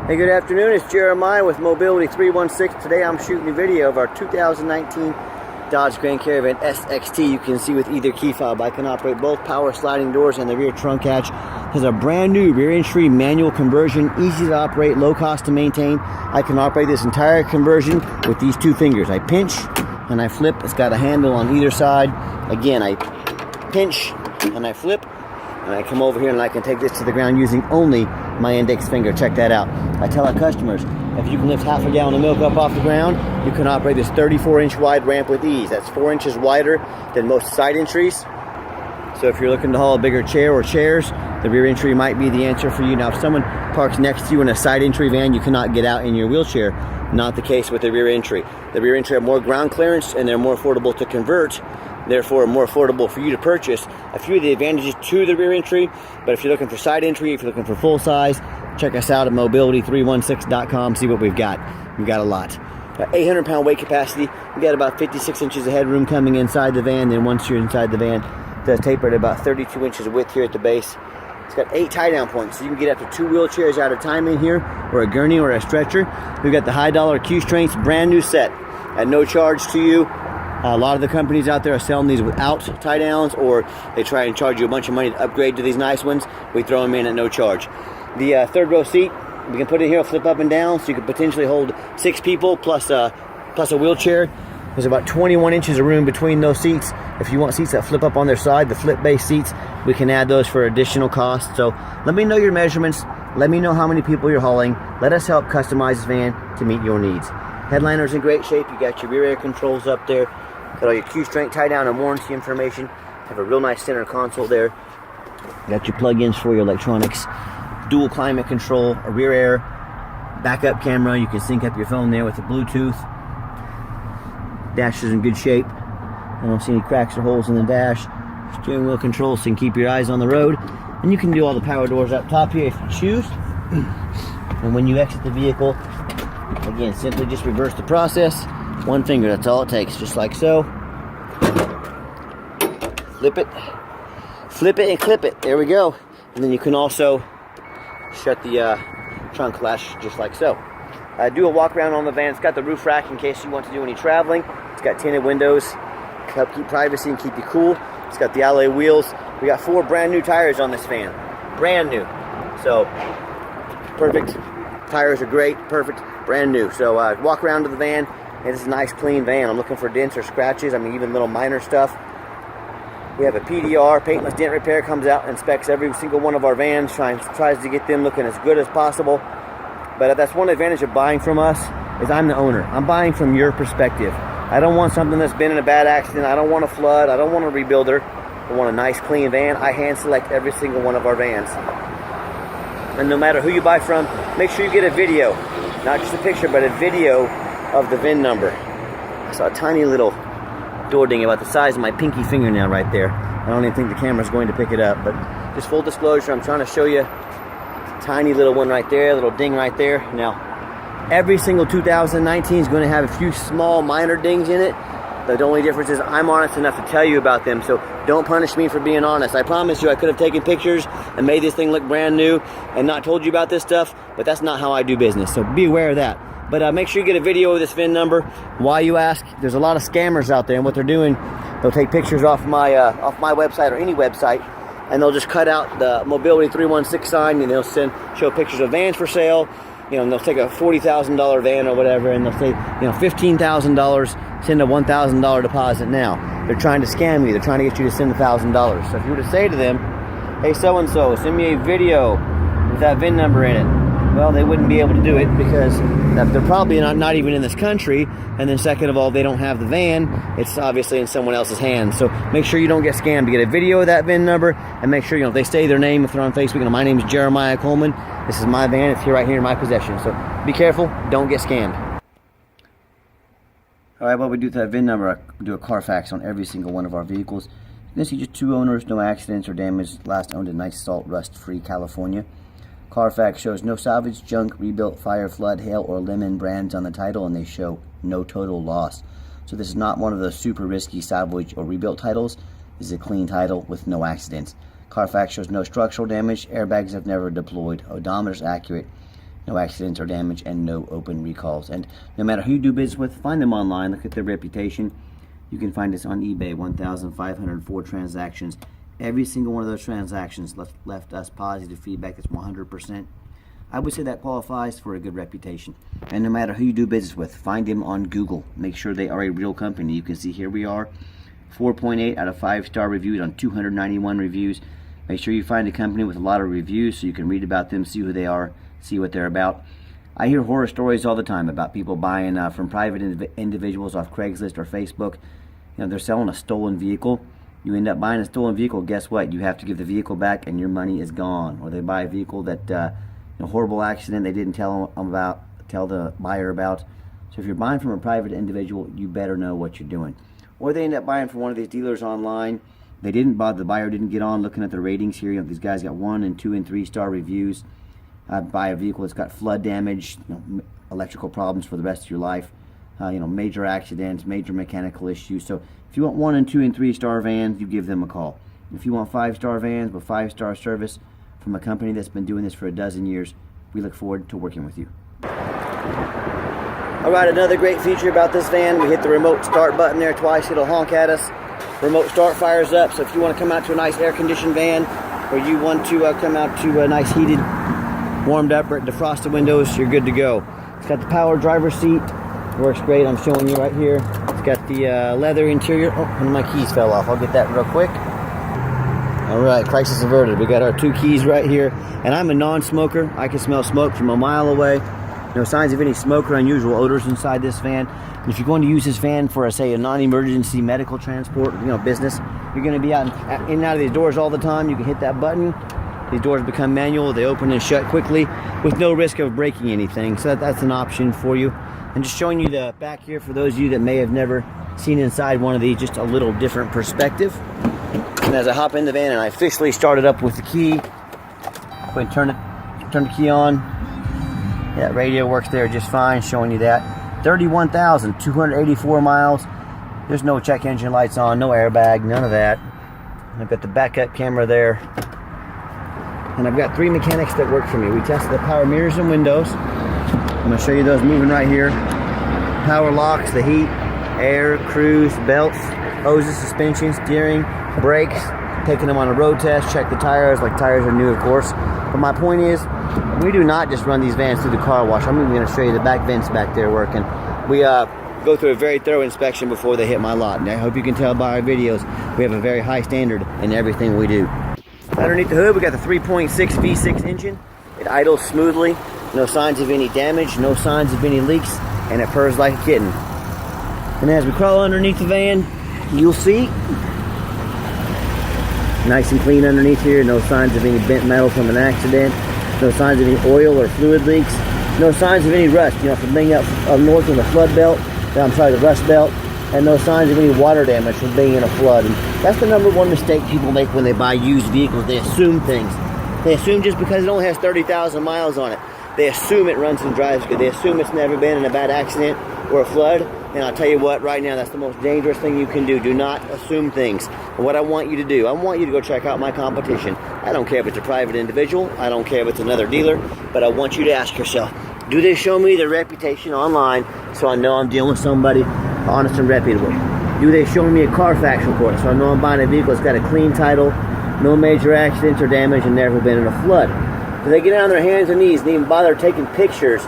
Hey, good afternoon. It's Jeremiah with Mobility 316. Today I'm shooting a video of our 2019 Dodge Grand Caravan SXT. You can see with either key fob, I can operate both power sliding doors and the rear trunk hatch. There's a brand new rear entry manual conversion, easy to operate, low cost to maintain. I can operate this entire conversion with these two fingers. I pinch and I flip. It's got a handle on either side. Again, I pinch and I flip, and I come over here and I can take this to the ground using only my index finger. Check that out. I tell our customers, if you can lift half a gallon of milk up off the ground, you can operate this 34-inch wide ramp with ease. That's 4 inches wider than most side entries. So if you're looking to haul a bigger chair or chairs, the rear entry might be the answer for you. Now, if someone parks next to you in a side entry van, you cannot get out in your wheelchair. Not the case with the rear entry. The rear entry have more ground clearance and they're more affordable to convert, therefore more affordable for you to purchase. A few of the advantages to the rear entry, but if you're looking for side entry, if you're looking for full size, check us out at mobility316.com. See what we've got. We've got a lot. 800-pound weight capacity. We got about 56 inches of headroom coming inside the van. Then once you're inside the van, it does taper at about 32 inches of width here at the base. It's got 8 tie-down points, so you can get up to 2 wheelchairs at a time in here, or a gurney or a stretcher. We've got the high-dollar Q-Strengths brand new set at no charge to you. A lot of the companies out there are selling these without tie-downs, or they try and charge you a bunch of money to upgrade to these nice ones. We throw them in at no charge. The third row seat, we can put it here, flip up and down, so you could potentially hold 6 people plus a wheelchair. There's about 21 inches of room between those seats. If you want seats that flip up on their side, the flip-based seats, we can add those for additional cost. So let me know your measurements. Let me know how many people you're hauling. Let us help customize this van to meet your needs. Headliner's in great shape. You got your rear air controls up there. Got all your Q-Strength tie-down and warranty information. Have a real nice center console there. Got your plug-ins for your electronics. Dual climate control, a rear air, backup camera. You can sync up your phone there with the Bluetooth. Dash is in good shape. I don't see any cracks or holes in the dash. Steering wheel controls, so you can keep your eyes on the road. And you can do all the power doors up top here if you choose. And when you exit the vehicle, again, simply just reverse the process. One finger, that's all it takes, just like so. Flip it, and clip it. There we go. And then you can also shut the trunk latch just like so. Do a walk around on the van. It's got the roof rack in case you want to do any traveling. It's got tinted windows to help keep privacy and keep you cool. It's got the alloy wheels. We got 4 brand new tires on this van. Brand new. So, perfect. Tires are great. Perfect. Brand new. So, walk around to the van. And this is a nice, clean van. I'm looking for dents or scratches. I mean, even little minor stuff. We have a PDR, paintless dent repair, comes out and inspects every single one of our vans, tries to get them looking as good as possible. But that's one advantage of buying from us, is I'm the owner. I'm buying from your perspective. I don't want something that's been in a bad accident. I don't want a flood. I don't want a rebuilder. I want a nice, clean van. I hand select every single one of our vans. And no matter who you buy from, make sure you get a video. Not just a picture, but a video of the VIN number. I saw a tiny little door ding about the size of my pinky fingernail right there. I don't even think the camera's going to pick it up, but just full disclosure, I'm trying to show you tiny little one right there, little ding right there. Now, every single 2019 is going to have a few small minor dings in it. The only difference is I'm honest enough to tell you about them, so don't punish me for being honest. I promise you I could have taken pictures and made this thing look brand new and not told you about this stuff, but that's not how I do business, so be aware of that. But make sure you get a video of this VIN number. Why, you ask? There's a lot of scammers out there, and what they're doing, they'll take pictures off my website or any website, and they'll just cut out the Mobility 316 sign, and they'll show pictures of vans for sale. You know, and they'll take a $40,000 van or whatever, and they'll say, you know, $15,000, send a $1,000 deposit now. They're trying to scam you. They're trying to get you to send $1,000. So if you were to say to them, hey, so-and-so, send me a video with that VIN number in it, well, they wouldn't be able to do it because they're probably not even in this country. And then second of all, they don't have the van. It's obviously in someone else's hands. So make sure you don't get scammed. To get a video of that VIN number, and make sure, you know, if they say their name, if they're on Facebook, my name is Jeremiah Coleman. This is my van. It's here right here in my possession. So be careful. Don't get scammed. All right, what we do with that VIN number, I do a Carfax on every single one of our vehicles. You can see just 2 owners, no accidents or damage. Last owned in nice salt rust-free California. Carfax shows no salvage, junk, rebuilt, fire, flood, hail, or lemon brands on the title, and they show no total loss. So this is not one of the super risky salvage or rebuilt titles. This is a clean title with no accidents. Carfax shows no structural damage, airbags have never deployed, odometer's accurate, no accidents or damage, and no open recalls. And no matter who you do business with, find them online, look at their reputation. You can find us on eBay, 1,504 transactions. Every single one of those transactions left us positive feedback that's 100%. I would say that qualifies for a good reputation. And no matter who you do business with, find them on Google. Make sure they are a real company. You can see here we are, 4.8 out of 5-star reviews on 291 reviews. Make sure you find a company with a lot of reviews so you can read about them, see who they are, see what they're about. I hear horror stories all the time about people buying from private individuals off Craigslist or Facebook. You know, they're selling a stolen vehicle. You end up buying a stolen vehicle, guess what? You have to give the vehicle back and your money is gone. Or they buy a vehicle that, a horrible accident they didn't tell the buyer about. So if you're buying from a private individual, you better know what you're doing. Or they end up buying from one of these dealers online. They didn't bother, the buyer didn't get on looking at the ratings here. You know, these guys got 1 and 2 and 3-star reviews. Buy a vehicle that's got flood damage, electrical problems for the rest of your life, major accidents, major mechanical issues. So if you want 1 and 2 and 3-star vans, you give them a call. If you want 5-star vans with 5-star service from a company that's been doing this for a dozen years, we look forward to working with you. All right, another great feature about this van, we hit the remote start button there twice, it'll honk at us. Remote start fires up, so if you want to come out to a nice air-conditioned van, or you want to come out to a nice heated, warmed up, or defrosted windows, you're good to go. It's got the power driver's seat, works great, I'm showing you right here. It's got the leather interior. Oh, one of my keys fell off, I'll get that real quick. All right, crisis averted. We got our 2 keys right here, and I'm a non-smoker. I can smell smoke from a mile away. No signs of any smoke or unusual odors inside this van. And if you're going to use this van for, say, a non-emergency medical transport, business, you're going to be out in and out of these doors all the time. You can hit that button. These doors become manual. They open and shut quickly with no risk of breaking anything. So that's an option for you. And just showing you the back here for those of you that may have never seen inside one of these, just a little different perspective. And as I hop in the van and I officially start it up with the key, go ahead and turn the key on. Yeah, radio works there just fine, showing you that. 31,284 miles. There's no check engine lights on, no airbag, none of that. I've got the backup camera there. And I've got 3 mechanics that work for me. We tested the power mirrors and windows. I'm going to show you those moving right here. Power locks, the heat, air, cruise, belts, hoses, suspension, steering, brakes. Taking them on a road test, check the tires, like tires are new of course. But my point is, we do not just run these vans through the car wash. I'm even going to show you the back vents back there working. We go through a very thorough inspection before they hit my lot. And I hope you can tell by our videos, we have a very high standard in everything we do. Underneath the hood, we got the 3.6 V6 engine. It idles smoothly, no signs of any damage, no signs of any leaks, and it purrs like a kitten. And as we crawl underneath the van, you'll see nice and clean underneath here, no signs of any bent metal from an accident, no signs of any oil or fluid leaks, no signs of any rust, from being up north in the flood belt, the rust belt, and no signs of any water damage from being in a flood. And that's the #1 mistake people make when they buy used vehicles. They assume things. They assume just because it only has 30,000 miles on it, they assume it runs and drives good. They assume it's never been in a bad accident or a flood. And I'll tell you what, right now, that's the most dangerous thing you can do. Do not assume things. And what I want you to do, I want you to go check out my competition. I don't care if it's a private individual. I don't care if it's another dealer. But I want you to ask yourself, do they show me their reputation online so I know I'm dealing with somebody honest and reputable? Do they show me a Carfax report so I know I'm buying a vehicle that's got a clean title, no major accidents or damage, and never been in a flood? Do they get on their hands and knees and even bother taking pictures,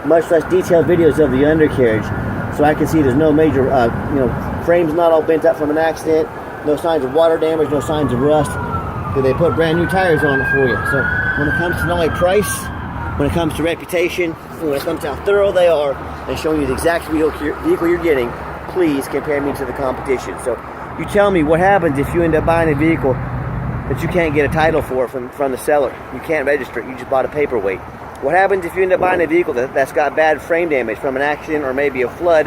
much less detailed videos of the undercarriage, so I can see there's no major, frames not all bent up from an accident, no signs of water damage, no signs of rust? Do they put brand new tires on it for you? So when it comes to not only price, when it comes to reputation, when it comes to how thorough they are and showing you the exact vehicle you're getting, please compare me to the competition. So you tell me what happens if you end up buying a vehicle that you can't get a title for from the seller. You can't register it, you just bought a paperweight. What happens if you end up buying a vehicle that's got bad frame damage from an accident or maybe a flood?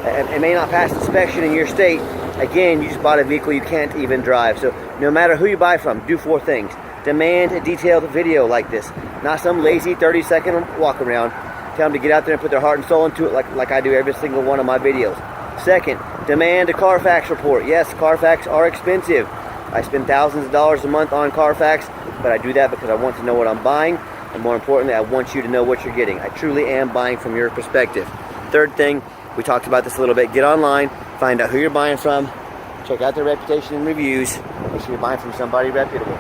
It may not pass inspection in your state. Again, you just bought a vehicle you can't even drive. So no matter who you buy from, do 4 things. Demand a detailed video like this, not some lazy 30-second walk around. Tell them to get out there and put their heart and soul into it like I do every single one of my videos. Second, demand a Carfax report. Yes, Carfax are expensive. I spend thousands of dollars a month on Carfax, but I do that because I want to know what I'm buying. And more importantly, I want you to know what you're getting. I truly am buying from your perspective. Third thing, we talked about this a little bit. Get online, find out who you're buying from, check out their reputation and reviews. Make sure you're buying from somebody reputable.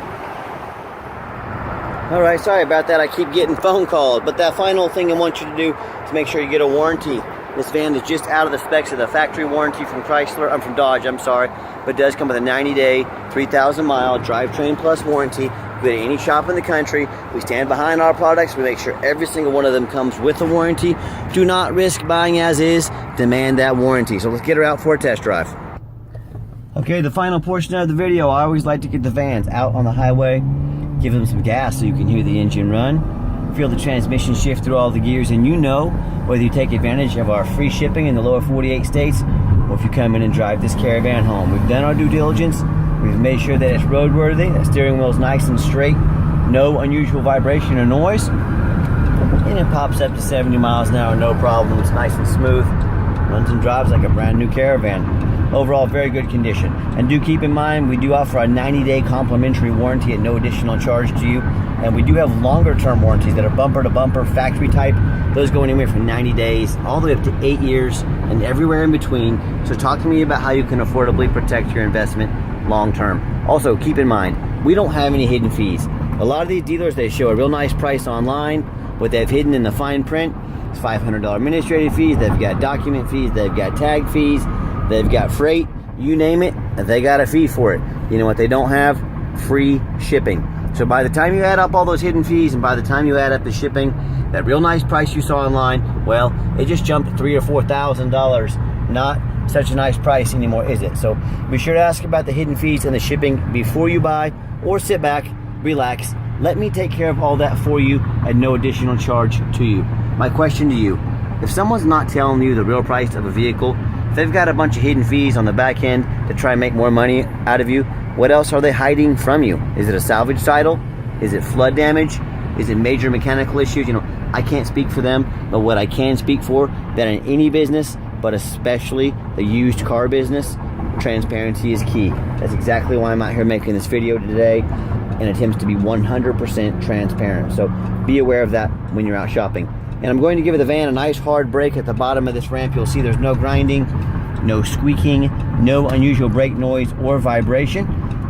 All right, sorry about that. I keep getting phone calls. But that final thing I want you to do is make sure you get a warranty. This van is just out of the specs of the factory warranty from from Dodge, I'm sorry. But it does come with a 90-day, 3,000-mile drivetrain plus warranty. Go to any shop in the country. We stand behind our products. We make sure every single one of them comes with a warranty. Do not risk buying as is. Demand that warranty. So let's get her out for a test drive. Okay, the final portion of the video, I always like to get the vans out on the highway, give them some gas so you can hear the engine run, feel the transmission shift through all the gears, and you know whether you take advantage of our free shipping in the lower 48 states or if you come in and drive this Caravan home. We've done our due diligence. We've made sure that it's roadworthy, the steering wheel's nice and straight, no unusual vibration or noise, and it pops up to 70 miles an hour, no problem. It's nice and smooth, runs and drives like a brand new Caravan. Overall, very good condition. And do keep in mind, we do offer a 90-day complimentary warranty at no additional charge to you. And we do have longer-term warranties that are bumper-to-bumper, factory type. Those go anywhere from 90 days all the way up to 8 years and everywhere in between. So talk to me about how you can affordably protect your investment long-term. Also, keep in mind, we don't have any hidden fees. A lot of these dealers, they show a real nice price online. What they've hidden in the fine print is $500 administrative fees. They've got document fees. They've got tag fees. They've got freight, you name it, they got a fee for it. You know what they don't have? Free shipping. So by the time you add up all those hidden fees and by the time you add up the shipping, that real nice price you saw online, well, it just jumped $3,000 or $4,000. Not such a nice price anymore, is it? So be sure to ask about the hidden fees and the shipping before you buy, or sit back, relax, let me take care of all that for you at no additional charge to you. My question to you, if someone's not telling you the real price of a vehicle, if they've got a bunch of hidden fees on the back end to try and make more money out of you, what else are they hiding from you? Is it a salvage title? Is it flood damage? Is it major mechanical issues? You know, I can't speak for them, but what I can speak for, that in any business, but especially the used car business, transparency is key. That's exactly why I'm out here making this video today, and attempts to be 100% transparent. So be aware of that when you're out shopping. And I'm going to give the van a nice hard brake at the bottom of this ramp. You'll see there's no grinding, no squeaking, no unusual brake noise or vibration.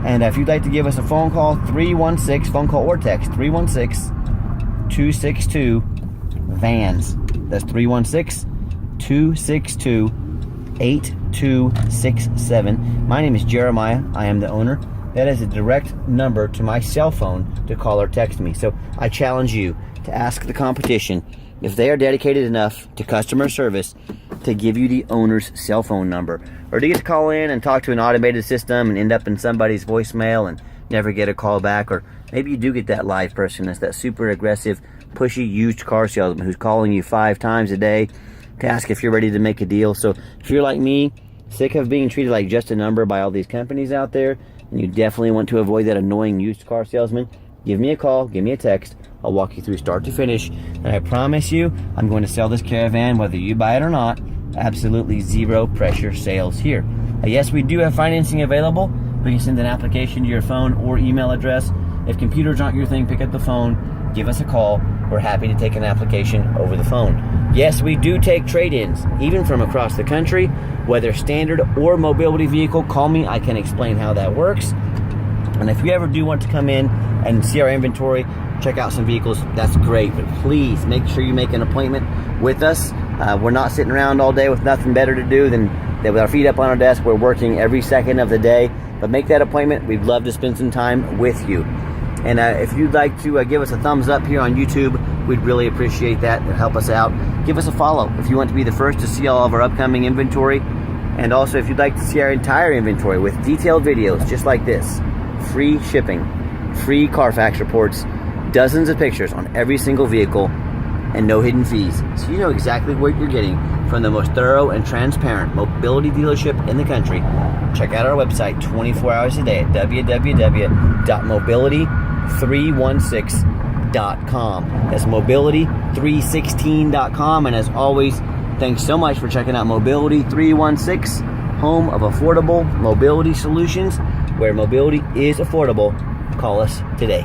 And if you'd like to give us a phone call, 316, phone call or text, 316-262-VANS. That's 316-262-8267. My name is Jeremiah. I am the owner. That is a direct number to my cell phone to call or text me. So I challenge you to ask the competition if they are dedicated enough to customer service to give you the owner's cell phone number, or to get to call in and talk to an automated system and end up in somebody's voicemail and never get a call back. Or maybe you do get that live person that's that super aggressive, pushy used car salesman who's calling you 5 times a day to ask if you're ready to make a deal. So if you're like me, sick of being treated like just a number by all these companies out there, and you definitely want to avoid that annoying used car salesman, give me a call, give me a text. I'll walk you through start to finish, and I promise you, I'm going to sell this Caravan whether you buy it or not. Absolutely zero pressure sales here. Yes, we do have financing available. We can send an application to your phone or email address. If computers aren't your thing, pick up the phone, give us a call. We're happy to take an application over the phone. Yes, we do take trade-ins, even from across the country, whether standard or mobility vehicle. Call me, I can explain how that works. And if you ever do want to come in and see our inventory, check out some vehicles, that's great, but please make sure you make an appointment with us. We're not sitting around all day with nothing better to do than with our feet up on our desk. We're working every second of the day, but make that appointment. We'd love to spend some time with you. And if you'd like to give us a thumbs up here on YouTube, we'd really appreciate that. It'll help us out. Give us a follow if you want to be the first to see all of our upcoming inventory. And also if you'd like to see our entire inventory with detailed videos just like this, free shipping, free Carfax reports, dozens of pictures on every single vehicle, and no hidden fees. So you know exactly what you're getting from the most thorough and transparent mobility dealership in the country. Check out our website 24 hours a day at www.mobility316.com. That's mobility316.com. And as always, thanks so much for checking out Mobility 316, home of affordable mobility solutions, where mobility is affordable. Call us today.